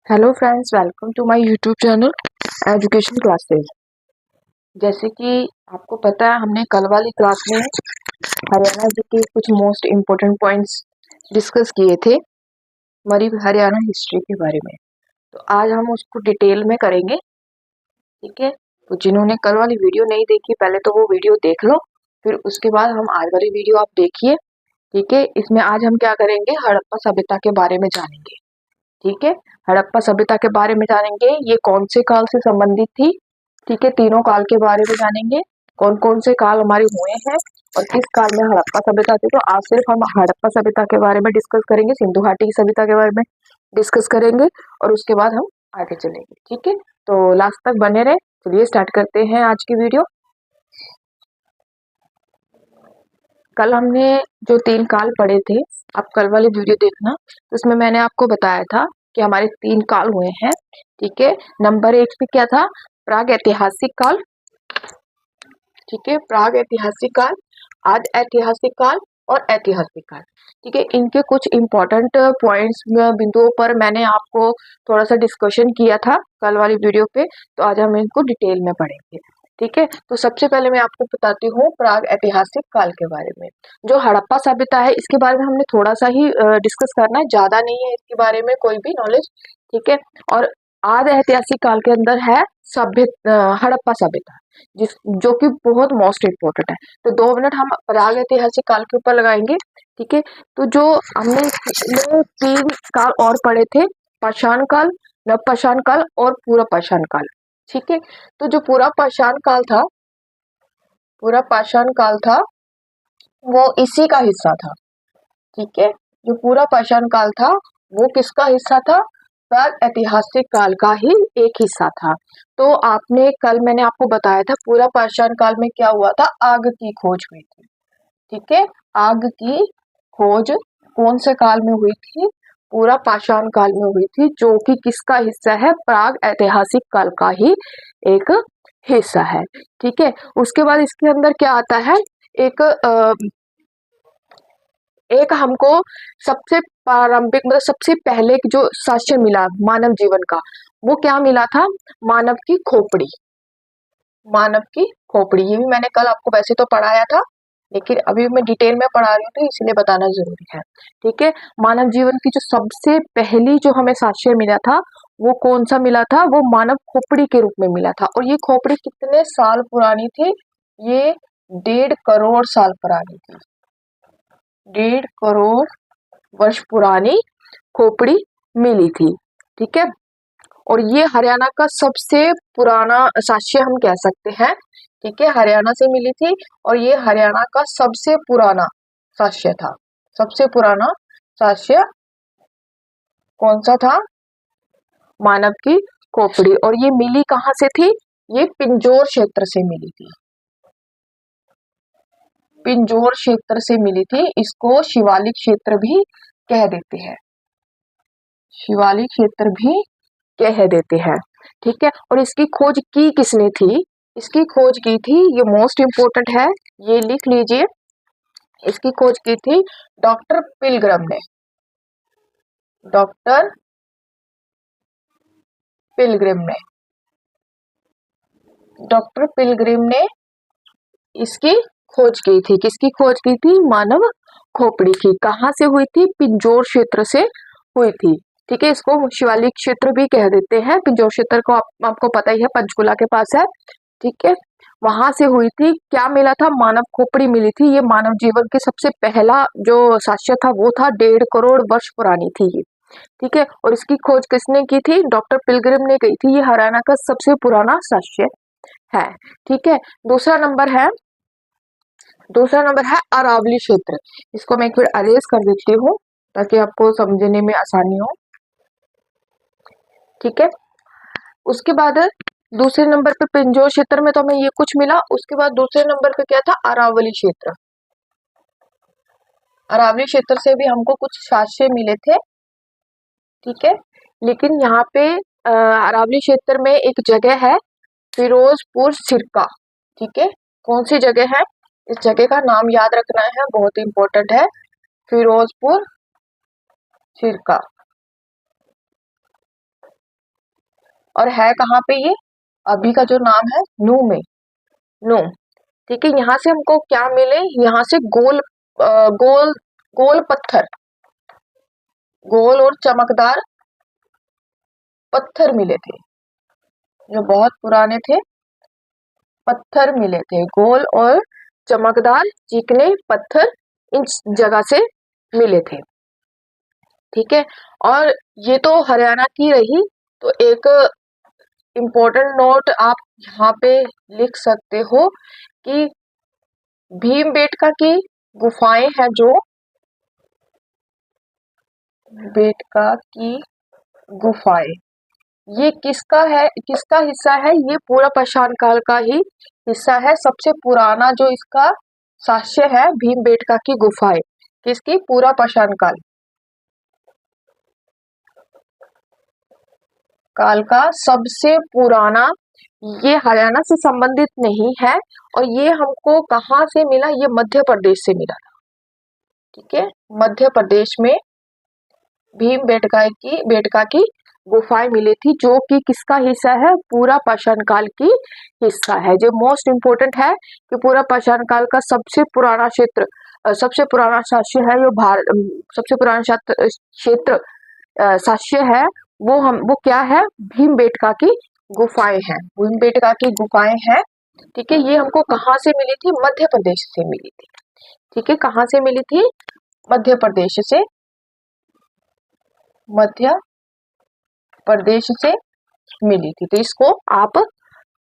Hello friends, welcome to my YouTube channel education classes. जैसे कि आपको पता है, हमने कल वाली क्लास में हरियाणा जी के कुछ मोस्ट इम्पोर्टेंट पॉइंट्स डिस्कस किए थे हमारी हरियाणा हिस्ट्री के बारे में। तो आज हम उसको डिटेल में करेंगे। ठीक है, तो जिन्होंने कल वाली वीडियो नहीं देखी, पहले तो वो वीडियो देख लो, फिर उसके बाद हम आज वाली वीडियो आप देखिए। ठीक है, इसमें आज हम क्या करेंगे, हड़प्पा सभ्यता के बारे में जानेंगे। ठीक है, हड़प्पा सभ्यता के बारे में जानेंगे, ये कौन से काल से संबंधित थी। ठीक है, तीनों काल के बारे में जानेंगे, कौन कौन से काल हमारे हुए हैं और किस काल में हड़प्पा सभ्यता थी। तो आज सिर्फ हम हड़प्पा सभ्यता के बारे में डिस्कस करेंगे, सिंधु घाटी की सभ्यता के बारे में डिस्कस करेंगे और उसके बाद हम आगे चलेंगे। ठीक है, तो लास्ट तक बने रहे। चलिए स्टार्ट करते हैं आज की वीडियो। कल हमने जो 3 काल पढ़े थे, आप कल वाली वीडियो देखना, तो इसमें मैंने आपको बताया था कि हमारे 3 काल हुए हैं। ठीक है, नंबर 1 पे क्या था, प्राग ऐतिहासिक काल। ठीक है, प्राग ऐतिहासिक काल, आद ऐतिहासिक काल और ऐतिहासिक काल। ठीक है, इनके कुछ इंपॉर्टेंट पॉइंट्स बिंदुओं पर मैंने आपको थोड़ा सा डिस्कशन किया था कल वाली वीडियो पे, तो आज हम इनको डिटेल में पढ़ेंगे। ठीक है, तो सबसे पहले मैं आपको बताती हूँ प्राग ऐतिहासिक काल के बारे में। जो हड़प्पा सभ्यता है, इसके बारे में हमने थोड़ा सा ही डिस्कस करना है, ज्यादा नहीं है इसके बारे में कोई भी नॉलेज। ठीक है, और आद ऐतिहासिक काल के अंदर है हड़प्पा सभ्यता, जिस जो कि बहुत मोस्ट इम्पोर्टेंट है। तो 2 मिनट हम प्राग ऐतिहासिक काल के ऊपर लगाएंगे। ठीक है, तो जो हमने इसमें 3 काल और पढ़े थे, पाषाण काल, नवपाषाण काल और पूरा पाषाण काल। ठीक है, तो जो पूरा पाषाण काल था, पूरा पाषाण काल था, वो इसी का हिस्सा था। ठीक है, जो पूरा पाषाण काल था वो किसका हिस्सा था, प्राग ऐतिहासिक काल का ही एक हिस्सा था। तो आपने कल मैंने आपको बताया था पूरा पाषाण काल में क्या हुआ था, आग की खोज हुई थी। ठीक है, आग की खोज कौन से काल में हुई थी, पूरा पाषाण काल में हुई थी, जो कि किसका हिस्सा है, प्राग ऐतिहासिक काल का ही एक हिस्सा है। ठीक है, उसके बाद इसके अंदर क्या आता है, एक एक हमको सबसे प्रारंभिक मतलब सबसे पहले जो साक्ष्य मिला मानव जीवन का, वो क्या मिला था, मानव की खोपड़ी। मानव की खोपड़ी, ये भी मैंने कल आपको वैसे तो पढ़ाया था, लेकिन अभी मैं डिटेल में पढ़ा रही हूँ तो इसलिए बताना जरूरी है। ठीक है, मानव जीवन की जो सबसे पहली जो हमें साक्ष्य मिला था, वो कौन सा मिला था, वो मानव खोपड़ी के रूप में मिला था। और ये खोपड़ी कितने साल पुरानी थी, ये 1.5 करोड़ साल पुरानी थी। 1.5 करोड़ वर्ष पुरानी खोपड़ी मिली थी। ठीक है, और ये हरियाणा का सबसे पुराना साक्ष्य हम कह सकते हैं। ठीक है, हरियाणा से मिली थी और ये हरियाणा का सबसे पुराना साक्ष्य था। सबसे पुराना साक्ष्य कौन सा था, मानव की खोपड़ी। और ये मिली कहाँ से थी, ये पिंजौर क्षेत्र से मिली थी। पिंजौर क्षेत्र से मिली थी, इसको शिवालिक क्षेत्र भी कह देते हैं। शिवालिक क्षेत्र भी कह देते हैं। ठीक है, और इसकी खोज की किसने थी, इसकी खोज की थी, ये मोस्ट इम्पोर्टेंट है, ये लिख लीजिए, इसकी खोज की थी डॉक्टर पिलग्रम ने। डॉक्टर पिलग्रिम ने, डॉक्टर पिलग्रिम ने इसकी खोज की थी। किसकी खोज की थी, मानव खोपड़ी की। कहाँ से हुई थी, पिंजौर क्षेत्र से हुई थी। ठीक है, इसको शिवालिक क्षेत्र भी कह देते हैं। पिंजौर क्षेत्र को आपको पता ही है, पंचकुला के पास है। ठीक है, वहां से हुई थी। क्या मिला था, मानव खोपड़ी मिली थी। ये मानव जीवन के सबसे पहला जो साक्ष्य था वो था, 1.5 करोड़ वर्ष पुरानी थी ये। ठीक है, और इसकी खोज किसने की थी, डॉक्टर पिलग्रिम ने की थी। ये हरियाणा का सबसे पुराना साक्ष्य है। ठीक है, दूसरा नंबर है, दूसरा नंबर है अरावली क्षेत्र। इसको मैं एक बार अरेज कर देती हूँ ताकि आपको समझने में आसानी हो। ठीक है, उसके बाद दूसरे नंबर पे पिंजौर क्षेत्र में तो हमें ये कुछ मिला। उसके बाद दूसरे नंबर पे क्या था, अरावली क्षेत्र। अरावली क्षेत्र से भी हमको कुछ साक्ष्य मिले थे। ठीक है, लेकिन यहाँ पे अरावली क्षेत्र में एक जगह है, फिरोजपुर सिरका। ठीक है, कौन सी जगह है, इस जगह का नाम याद रखना है, बहुत इंपॉर्टेंट है, फिरोजपुर सिरका। और है कहाँ पे ये, अभी का जो नाम है नू में, नू। ठीक है, यहाँ से हमको क्या मिले, यहाँ से गोल गोल गोल पत्थर, गोल और चमकदार पत्थर मिले थे, जो बहुत पुराने थे, पत्थर मिले थे, गोल और चमकदार चिकने पत्थर इन जगह से मिले थे। ठीक है, और ये तो हरियाणा की रही। तो एक इम्पोर्टेंट नोट आप यहाँ पे लिख सकते हो कि भीमबेटका की गुफाएं हैं, जो बेटका की गुफाएं, ये किसका है, किसका हिस्सा है, ये पूरा पाषाण काल का ही हिस्सा है। सबसे पुराना जो इसका साक्ष्य है भीमबेटका की गुफाएं, किसकी, पूरा पाषाण काल का सबसे पुराना। ये हरियाणा से संबंधित नहीं है, और ये हमको कहाँ से मिला, ये मध्य प्रदेश से मिला था। ठीक है, मध्य प्रदेश में बेटका की गुफाएं मिली थी, जो कि किसका हिस्सा है, पूरा पाषाण काल की हिस्सा है। जो मोस्ट इम्पोर्टेंट है कि पूरा पाषाण काल का सबसे पुराना क्षेत्र, सबसे पुराना साक्ष्य है, जो सबसे पुराना क्षेत्र साक्ष्य है, वो क्या है, भीमबेटका की गुफाएं हैं, भीमबेटका की गुफाएं हैं। ठीक है, ये हमको कहाँ से मिली थी, मध्य प्रदेश से मिली थी। ठीक है, कहाँ से मिली थी, मध्य प्रदेश से, मध्य प्रदेश से मिली थी। तो इसको आप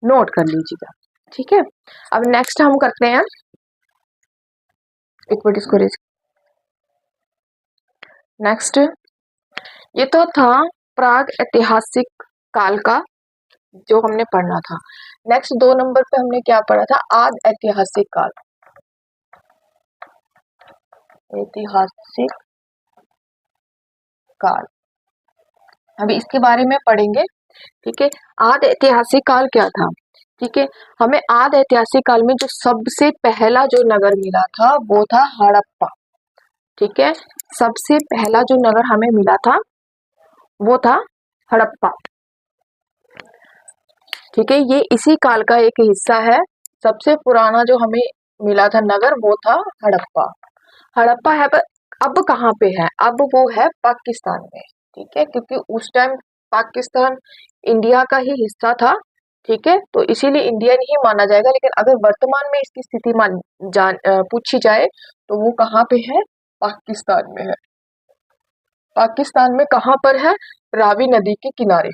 नोट कर लीजिएगा। ठीक है, अब नेक्स्ट हम करते हैं, एक मिनट इसको नेक्स्ट, ये तो था प्राग ऐतिहासिक काल का जो हमने पढ़ना था। नेक्स्ट 2 नंबर पे हमने क्या पढ़ा था, आदि ऐतिहासिक काल, ऐतिहासिक काल, अभी इसके बारे में पढ़ेंगे। ठीक है, आदि ऐतिहासिक काल क्या था। ठीक है, हमें आदि ऐतिहासिक काल में जो सबसे पहला जो नगर मिला था वो था हड़प्पा। ठीक है, सबसे पहला जो नगर हमें मिला था वो था हड़प्पा। ठीक है, ये इसी काल का एक हिस्सा है। सबसे पुराना जो हमें मिला था नगर वो था हड़प्पा। हड़प्पा है, पर अब कहाँ पे है, अब वो है पाकिस्तान में। ठीक है, क्योंकि उस टाइम पाकिस्तान इंडिया का ही हिस्सा था। ठीक है, तो इसीलिए इंडियन ही माना जाएगा, लेकिन अगर वर्तमान में इसकी स्थिति पूछी जाए तो वो कहाँ पे है, पाकिस्तान में है। पाकिस्तान में कहाँ पर है, रावी नदी के किनारे,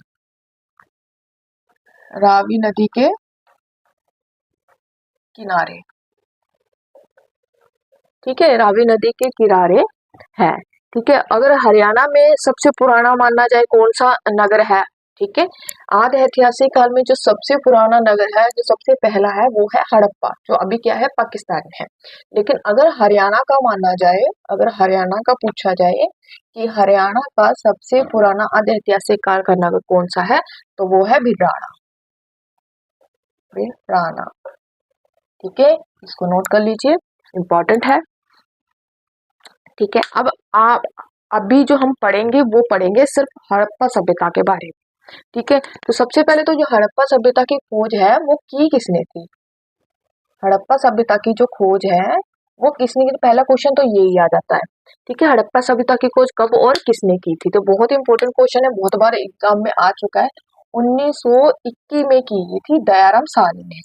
रावी नदी के किनारे। ठीक है, रावी नदी के किनारे है। ठीक है, अगर हरियाणा में सबसे पुराना माना जाए कौन सा नगर है, ठीक है, आदि ऐतिहासिक काल में जो सबसे पुराना नगर है, जो सबसे पहला है, वो है हड़प्पा, जो अभी क्या है, पाकिस्तान में है। लेकिन अगर हरियाणा का माना जाए, अगर हरियाणा का पूछा जाए कि हरियाणा का सबसे पुराना आदि ऐतिहासिक काल का नगर कौन सा है, तो वो है भिराना, भिराना। ठीक है, इसको नोट कर लीजिए, इंपॉर्टेंट है। ठीक है, अब आप अभी जो हम पढ़ेंगे वो पढ़ेंगे सिर्फ हड़प्पा सभ्यता के बारे में। ठीक है, तो सबसे पहले तो जो हड़प्पा सभ्यता की खोज है वो की किसने थी, हड़प्पा सभ्यता की जो खोज है वो किसने की, पहला क्वेश्चन तो यही आ जाता है। ठीक है, हड़प्पा सभ्यता की खोज कब और किसने की थी, तो बहुत इंपॉर्टेंट क्वेश्चन है, बहुत बार एग्जाम में आ चुका है। 1921 में की थी दयाराम साहनी ने,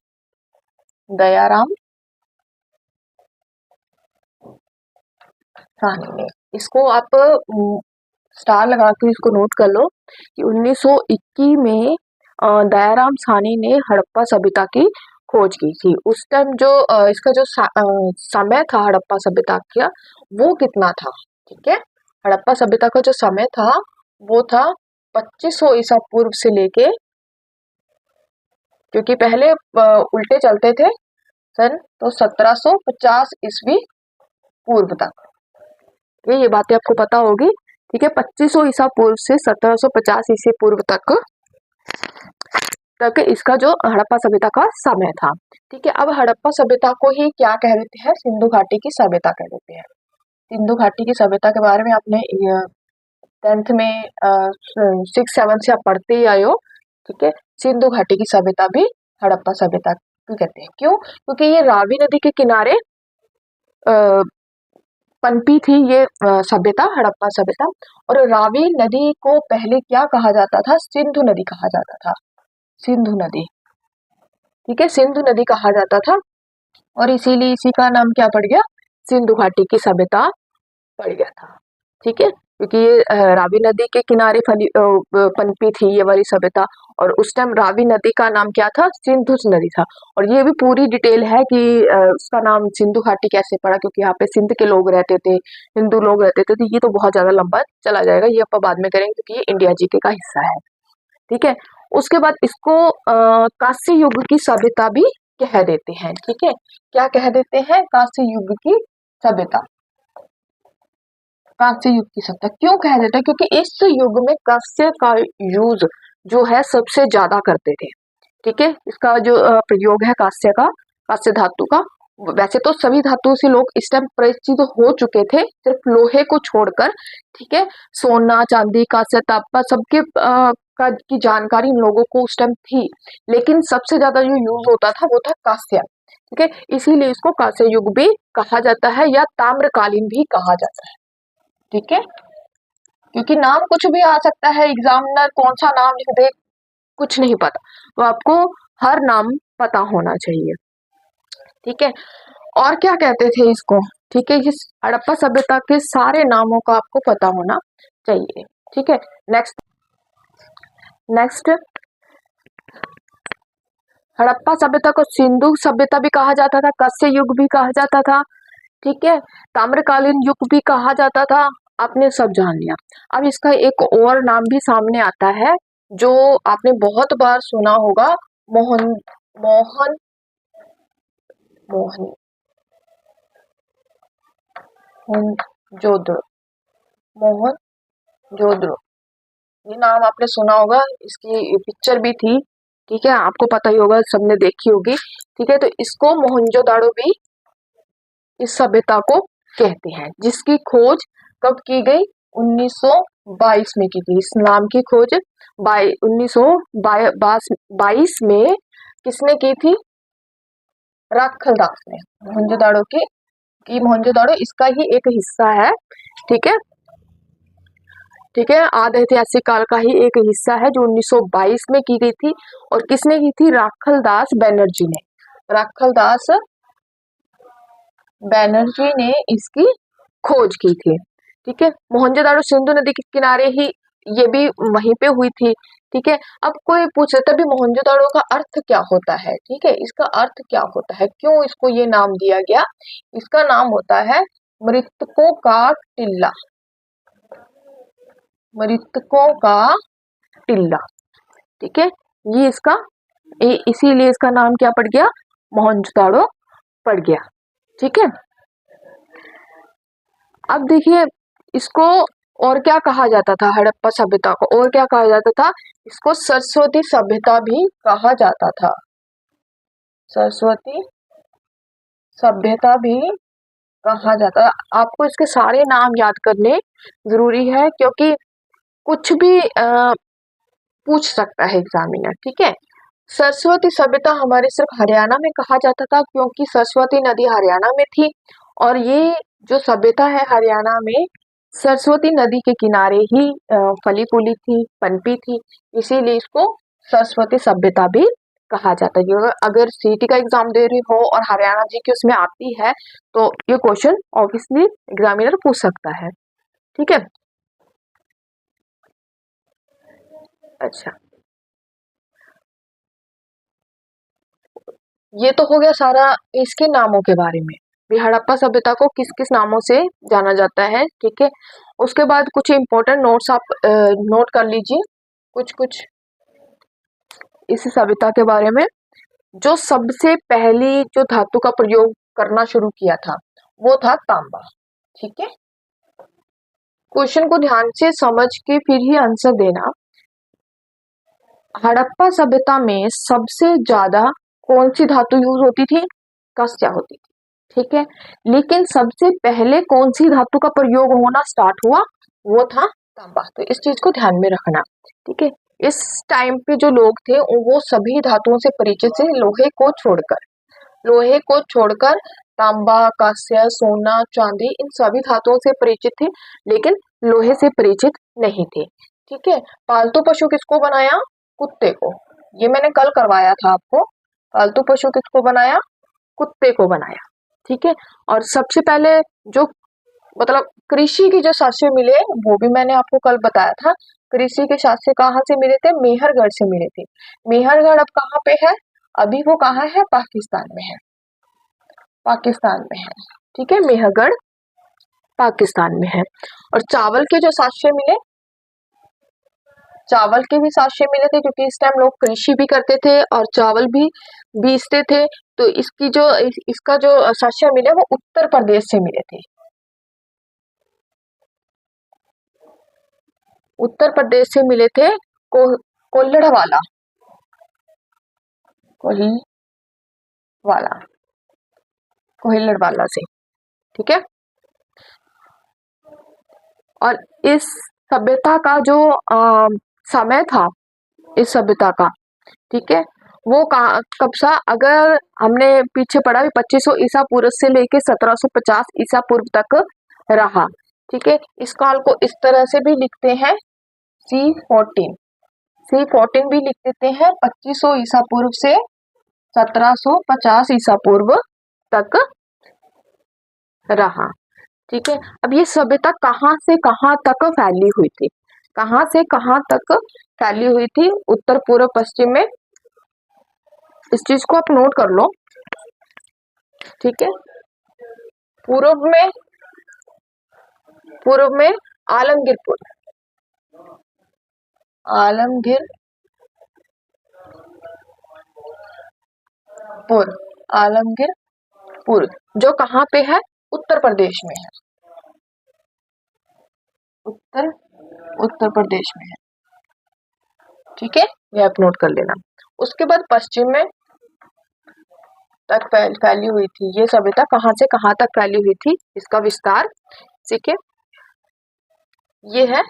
दयाराम साहनी ने। इसको आप स्टार लगा के इसको नोट कर लो कि 1921 में दयाराम साहनी ने हड़प्पा सभ्यता की खोज की थी। उस टाइम जो इसका जो समय था हड़प्पा सभ्यता का, वो कितना था। ठीक है, हड़प्पा सभ्यता का जो समय था वो था 2500 ईसा पूर्व से लेके, क्योंकि पहले उल्टे चलते थे सन, तो 1750 ईस्वी पूर्व तक, ये बातें आपको पता होगी। ठीक है, 2500 ईसा पूर्व से 1750 ईसा पूर्व तक इसका जो हड़प्पा सभ्यता का समय था। ठीक है, अब हड़प्पा सभ्यता को ही क्या कह देते हैं, सिंधु घाटी की सभ्यता कह देते हैं। सिंधु घाटी की सभ्यता के बारे में आपने 10th में 6th 7th से आप पढ़ते ही आए हो ठीक है, सिंधु घाटी की सभ्यता भी हड़प्पा सभ्यता भी कहते हैं। क्यों? क्योंकि ये रावी नदी के किनारे पनपी थी ये सभ्यता, हड़प्पा सभ्यता। और रावी नदी को पहले क्या कहा जाता था? सिंधु नदी कहा जाता था, सिंधु नदी। ठीक है, सिंधु नदी कहा जाता था और इसीलिए इसी का नाम क्या पड़ गया? सिंधु घाटी की सभ्यता पड़ गया था। ठीक है, क्योंकि ये रावी नदी के किनारे पनपी थी ये वाली सभ्यता, और उस टाइम रावी नदी का नाम क्या था? सिंधु नदी था। और ये भी पूरी डिटेल है कि उसका नाम सिंधु घाटी कैसे पड़ा, क्योंकि यहाँ पे सिंध के लोग रहते थे, हिंदू लोग रहते थे, तो ये तो बहुत ज्यादा लंबा चला जाएगा, ये अपन बाद में करेंगे क्योंकि ये इंडिया जीके का हिस्सा है। ठीक है, उसके बाद इसको कांस्य युग की सभ्यता भी कह देते हैं। ठीक है, क्या कह देते हैं? कांस्य युग की सभ्यता। कांस्य युग की सभ्यता क्यों कह देते हैं? क्योंकि इस युग में कांस्य का यूज जो है सबसे ज्यादा करते थे। ठीक है, इसका जो प्रयोग है कांस्य का, कांस्य धातु का, वैसे तो सभी धातुओं से लोग इस टाइम परिचित हो चुके थे, सिर्फ लोहे को छोड़कर। ठीक है, सोना, चांदी, कांस्य, तांबा सबके की जानकारी इन लोगों को उस टाइम थी, लेकिन सबसे ज्यादा जो यूज होता था वो था कांस्य। ठीक है, इसीलिए इसको कांस्य युग भी कहा जाता है या ताम्रकालीन भी कहा जाता है। ठीक है, क्योंकि नाम कुछ भी आ सकता है, एग्जामिनर कौन सा नाम लिख दे कुछ नहीं पता, तो आपको हर नाम पता होना चाहिए। ठीक है, और क्या कहते थे इसको? ठीक है, इस हड़प्पा सभ्यता के सारे नामों का आपको पता होना चाहिए। ठीक है, नेक्स्ट हड़प्पा सभ्यता को सिंधु सभ्यता भी कहा जाता था, कांस्य युग भी कहा जाता था। ठीक है, ताम्रकालीन युग भी कहा जाता था। आपने सब जान लिया। अब इसका एक और नाम भी सामने आता है जो आपने बहुत बार सुना होगा, मोहन मोहन मोहन जोदड़ो, मोहन जोदड़ो, ये नाम आपने सुना होगा, इसकी पिक्चर भी थी। ठीक है, आपको पता ही होगा, सबने देखी होगी। ठीक है, तो इसको मोहनजोदाड़ो भी इस सभ्यता को कहते हैं, जिसकी खोज कब की गई? 1922 में की गई। इस नाम की खोज 1922 में किसने की थी? राखलदास ने। मोहनजोदाड़ो की मोहनजोदाड़ो इसका ही एक हिस्सा है। ठीक है, ठीक है, आधे ऐतिहासिक काल का ही एक हिस्सा है जो 1922 में की गई थी। और किसने की थी? राखलदास बनर्जी ने। राखलदास बनर्जी ने इसकी खोज की थी। ठीक है, मोहनजोदाड़ो सिंधु नदी के किनारे ही ये भी वहीं पे हुई थी। ठीक है, अब कोई पूछ रहा था भी मोहनजोदाड़ो का अर्थ क्या होता है? ठीक है, इसका अर्थ क्या होता है, क्यों इसको ये नाम दिया गया? इसका नाम होता है मृतकों का टिल्ला, मृतकों का टिल्ला। ठीक है, ये इसका इसीलिए इसका नाम क्या पड़ गया? मोहनजोदाड़ो पड़ गया। ठीक है, अब देखिए इसको और क्या कहा जाता था? हड़प्पा सभ्यता को और क्या कहा जाता था? इसको सरस्वती सभ्यता भी कहा जाता था। सरस्वती सभ्यता भी कहा जाता है। आपको इसके सारे नाम याद करने जरूरी है, क्योंकि कुछ भी पूछ सकता है एग्जामिनर। ठीक है, सरस्वती सभ्यता हमारे सिर्फ हरियाणा में कहा जाता था, क्योंकि सरस्वती नदी हरियाणा में थी, और ये जो सभ्यता है हरियाणा में सरस्वती नदी के किनारे ही फली फूली थी, पनपी थी, इसीलिए इसको सरस्वती सभ्यता भी कहा जाता है। अगर सीटी का एग्जाम दे रही हो और हरियाणा जी की उसमें आती है तो ये क्वेश्चन ऑब्वियसली एग्जामिनर पूछ सकता है। ठीक है, अच्छा, ये तो हो गया सारा इसके नामों के बारे में भी, हड़प्पा सभ्यता को किस किस नामों से जाना जाता है। ठीक है, उसके बाद कुछ इंपॉर्टेंट नोट्स आप नोट कर लीजिए, कुछ कुछ इस सभ्यता के बारे में। जो सबसे पहली जो धातु का प्रयोग करना शुरू किया था वो था तांबा। ठीक है, क्वेश्चन को ध्यान से समझ के फिर ही आंसर देना। हड़प्पा सभ्यता में सबसे ज्यादा कौन सी धातु यूज होती थी? कांस्य होती थी। ठीक है, लेकिन सबसे पहले कौन सी धातु का प्रयोग होना स्टार्ट हुआ? वो था तांबा। तो इस चीज को ध्यान में रखना। ठीक है, इस टाइम पे जो लोग थे वो सभी धातुओं से परिचित थे, लोहे को छोड़कर तांबा, कांस्य, सोना, चांदी इन सभी धातुओं से परिचित थे, लेकिन लोहे से परिचित नहीं थे। ठीक है। पालतू पशु किसको बनाया? कुत्ते को। ये मैंने कल करवाया था आपको। पालतू पशु किसको बनाया? कुत्ते को बनाया। ठीक है। और सबसे पहले जो मतलब कृषि के जो साक्ष्य मिले वो भी मैंने आपको कल बताया था। कृषि के साक्ष्य कहाँ से मिले थे? मेहरगढ़ से मिले थे। मेहरगढ़ अब कहाँ पे है? अभी वो कहाँ है? पाकिस्तान में है। पाकिस्तान में है। ठीक है। मेहरगढ़ पाकिस्तान में है। और चावल के जो साक्ष्य मिले, चावल के भी साक्ष्य मिले थे, क्योंकि इस टाइम लोग कृषि भी करते थे और चावल भी बीजते थे। तो इसका जो साक्ष्य मिले वो उत्तर प्रदेश से मिले थे। उत्तर प्रदेश से मिले थे। कोल्हड़वाला, कोहिलड़वाला से। ठीक है। और इस सभ्यता का जो समय था, इस सभ्यता का, ठीक है, वो कब सा, अगर हमने पीछे पढ़ा 2500 ईसा पूर्व से लेके 1750 ईसा पूर्व तक रहा। ठीक है। इस काल को इस तरह से भी लिखते हैं C14 भी लिख देते हैं, 2500 ईसा पूर्व से 1750 ईसा पूर्व तक रहा। ठीक है। अब ये सभ्यता कहाँ से कहाँ तक फैली हुई थी? कहाँ से कहाँ तक फैली हुई थी? उत्तर, पूर्व, पश्चिम में। इस चीज को आप नोट कर लो। ठीक है। पूर्व में आलमगीरपुर, आलमगीरपुर जो कहाँ पे है? उत्तर प्रदेश में है। उत्तर प्रदेश में है। ठीक है। ये आप नोट कर लेना। उसके बाद पश्चिम में तक फैली हुई थी ये सभ्यता। कहाँ से कहाँ तक फैली हुई थी इसका विस्तार। ठीक है। ये है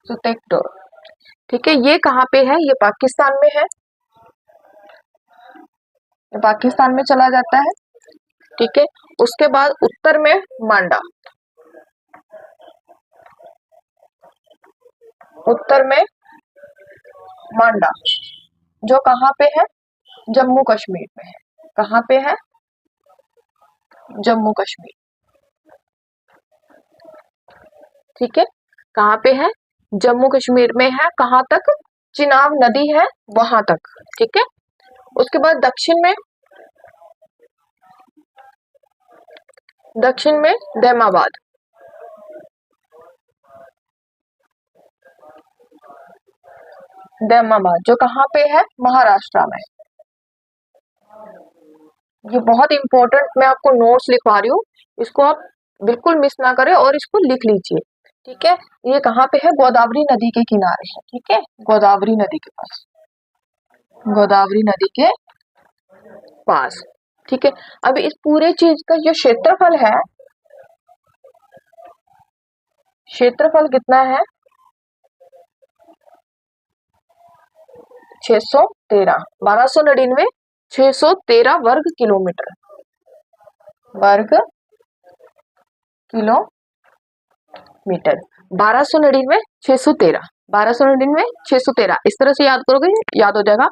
सुतेकडोर। ठीक है। ये कहाँ पे है? ये पाकिस्तान में है। ये पाकिस्तान में चला जाता है। ठीक है। उसके बाद उत्तर में मांडा, उत्तर में मांडा जो कहाँ पे है? जम्मू कश्मीर में है। कहाँ पे है? जम्मू कश्मीर। ठीक है। कहाँ पे है? जम्मू कश्मीर में है। कहाँ तक? चिनाब नदी है वहां तक। ठीक है। उसके बाद दक्षिण में दैमाबाद, जो कहाँ पे है? महाराष्ट्र में। ये बहुत इंपॉर्टेंट, मैं आपको नोट्स लिखवा रही हूँ, इसको आप बिल्कुल मिस ना करें और इसको लिख लीजिए। ठीक है। ये कहाँ पे है? गोदावरी नदी के किनारे है। ठीक है। गोदावरी नदी के पास, गोदावरी नदी के पास। ठीक है। अब इस पूरे चीज का जो क्षेत्रफल कितना है? 613, 1299, 613 वर्ग किलोमीटर, 1299, 613, 1299, 613, इस तरह से याद करोगे, याद हो जाएगा।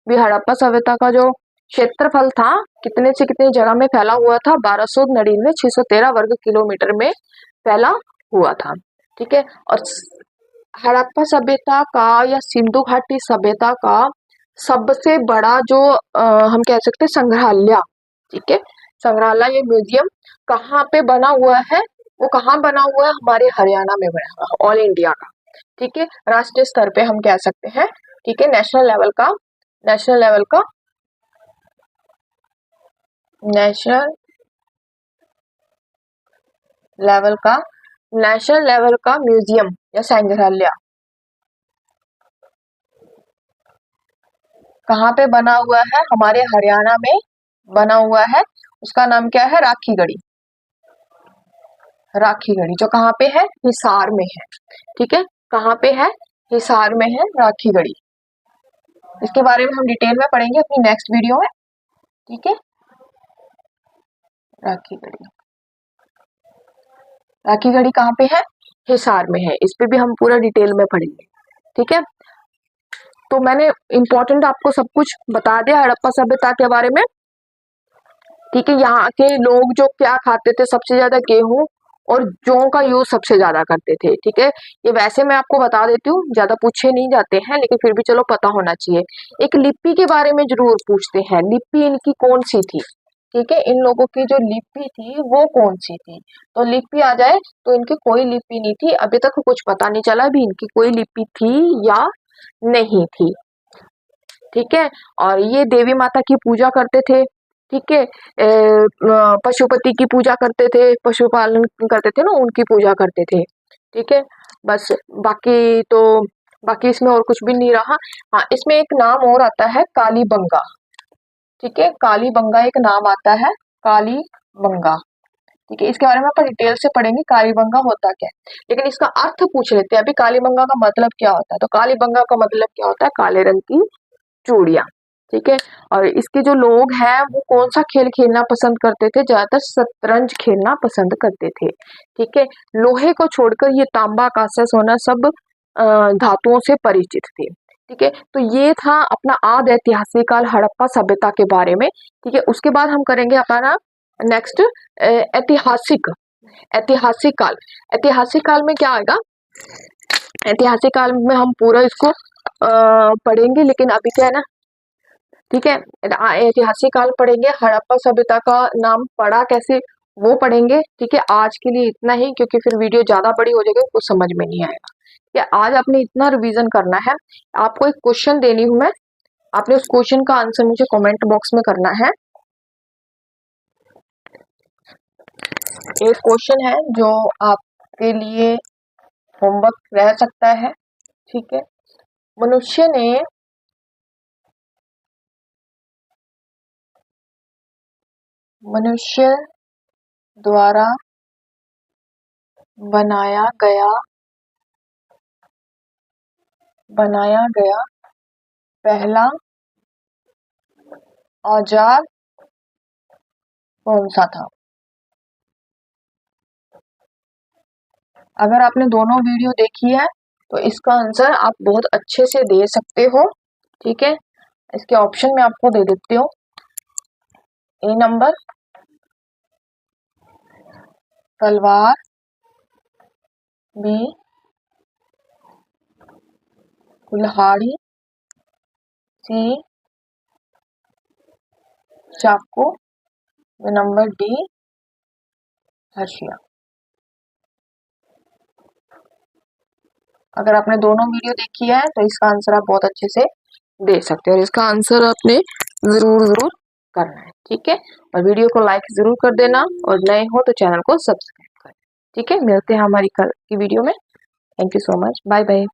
भी हड़प्पा सभ्यता का जो क्षेत्रफल था कितने से कितनी जगह में फैला हुआ था? 1299, 613 वर्ग किलोमीटर में फैला हुआ था। ठीक है। और हड़प्पा सभ्यता का या सिंधु घाटी सभ्यता का सबसे बड़ा जो हम कह सकते हैं संग्रहालय, ठीक है, संग्रहालय या म्यूजियम कहाँ पे बना हुआ है? वो कहाँ बना हुआ है? हमारे हरियाणा में बना हुआ है, ऑल इंडिया का। ठीक है। राष्ट्रीय स्तर पे हम कह सकते हैं। ठीक है। नेशनल लेवल का नेशनल लेवल का म्यूजियम या संग्रहालय कहाँ पे बना हुआ है? हमारे हरियाणा में बना हुआ है। उसका नाम क्या है? राखीगढ़ी। राखीगढ़ी, जो कहाँ पे है, हिसार में है। ठीक है, कहाँ पे है, हिसार में है राखीगढ़ी। इसके बारे में हम डिटेल में पढ़ेंगे अपनी नेक्स्ट वीडियो में। ठीक है, राखीगढ़ी, राखीगढ़ी कहाँ पे है, हिसार में है। इस पे भी हम पूरा डिटेल में पढ़ेंगे। ठीक है, तो मैंने इम्पोर्टेंट आपको सब कुछ बता दिया हड़प्पा सभ्यता के बारे में। ठीक है, यहाँ के लोग जो क्या खाते थे, सबसे ज्यादा गेहूं और जौ का यूज सबसे ज्यादा करते थे। ठीक है, ये वैसे मैं आपको बता देती हूँ, ज्यादा पूछे नहीं जाते हैं, लेकिन फिर भी चलो पता होना चाहिए। एक लिपि के बारे में जरूर पूछते हैं, लिपि इनकी कौन सी थी। ठीक है, इन लोगों की जो लिपि थी वो कौन सी थी, तो लिपि आ जाए तो इनकी कोई लिपि नहीं थी। अभी तक कुछ पता नहीं चला भी इनकी कोई लिपि थी या नहीं थी। ठीक है, और ये देवी माता की पूजा करते थे। ठीक है, पशुपति की पूजा करते थे, पशुपालन करते थे ना, उनकी पूजा करते थे। ठीक है, बस बाकी तो बाकी इसमें और कुछ भी नहीं रहा। हाँ, इसमें एक नाम और आता है, कालीबंगा। ठीक है, कालीबंगा एक नाम आता है, कालीबंगा। ठीक है, इसके बारे में अपन डिटेल से पढ़ेंगे, कालीबंगा होता क्या है। लेकिन इसका अर्थ पूछ लेते हैं अभी, कालीबंगा का मतलब क्या होता है। तो कालीबंगा का मतलब क्या होता है, काले रंग की चूड़ियां। ठीक है, और इसके जो लोग हैं वो कौन सा खेल खेलना पसंद करते थे, ज्यादातर शतरंज खेलना पसंद करते थे। ठीक है, लोहे को छोड़कर ये तांबा, कांसा, सोना सब धातुओं से परिचित थे। ठीक है, तो ये था अपना आदि ऐतिहासिक काल हड़प्पा सभ्यता के बारे में। ठीक है, उसके बाद हम करेंगे अपना नेक्स्ट ऐतिहासिक ऐतिहासिक काल। ऐतिहासिक काल में क्या आएगा, ऐतिहासिक काल में हम पूरा इसको पढ़ेंगे, लेकिन अभी क्या है ना, ठीक है, ऐतिहासिक काल पढ़ेंगे, हड़प्पा सभ्यता का नाम पढ़ा कैसे वो पढ़ेंगे। ठीक है, आज के लिए इतना ही, क्योंकि फिर वीडियो ज्यादा बड़ी हो जाएगी, कुछ समझ में नहीं आएगा। ठीक है, आज आपने इतना रिवीजन करना है। आपको एक क्वेश्चन देनी हूं मैं, आपने उस क्वेश्चन का आंसर मुझे कमेंट बॉक्स में करना है। एक क्वेश्चन है जो आपके लिए होमवर्क रह सकता है। ठीक है, मनुष्य ने मनुष्य द्वारा बनाया गया पहला औजार कौन सा था। अगर आपने दोनों वीडियो देखी है तो इसका आंसर आप बहुत अच्छे से दे सकते हो। ठीक है, इसके ऑप्शन मैं आपको दे देती हूँ। ए नंबर तलवार, बी कुल्हाड़ी, सी चाकू, नंबर डी हशिया। अगर आपने दोनों वीडियो देखी है तो इसका आंसर आप बहुत अच्छे से दे सकते हो, और इसका आंसर आपने जरूर करना है। ठीक है, और वीडियो को लाइक जरूर कर देना, और नए हो तो चैनल को सब्सक्राइब करें। ठीक है, मिलते हैं हमारी कल की वीडियो में। Thank you so much, bye bye.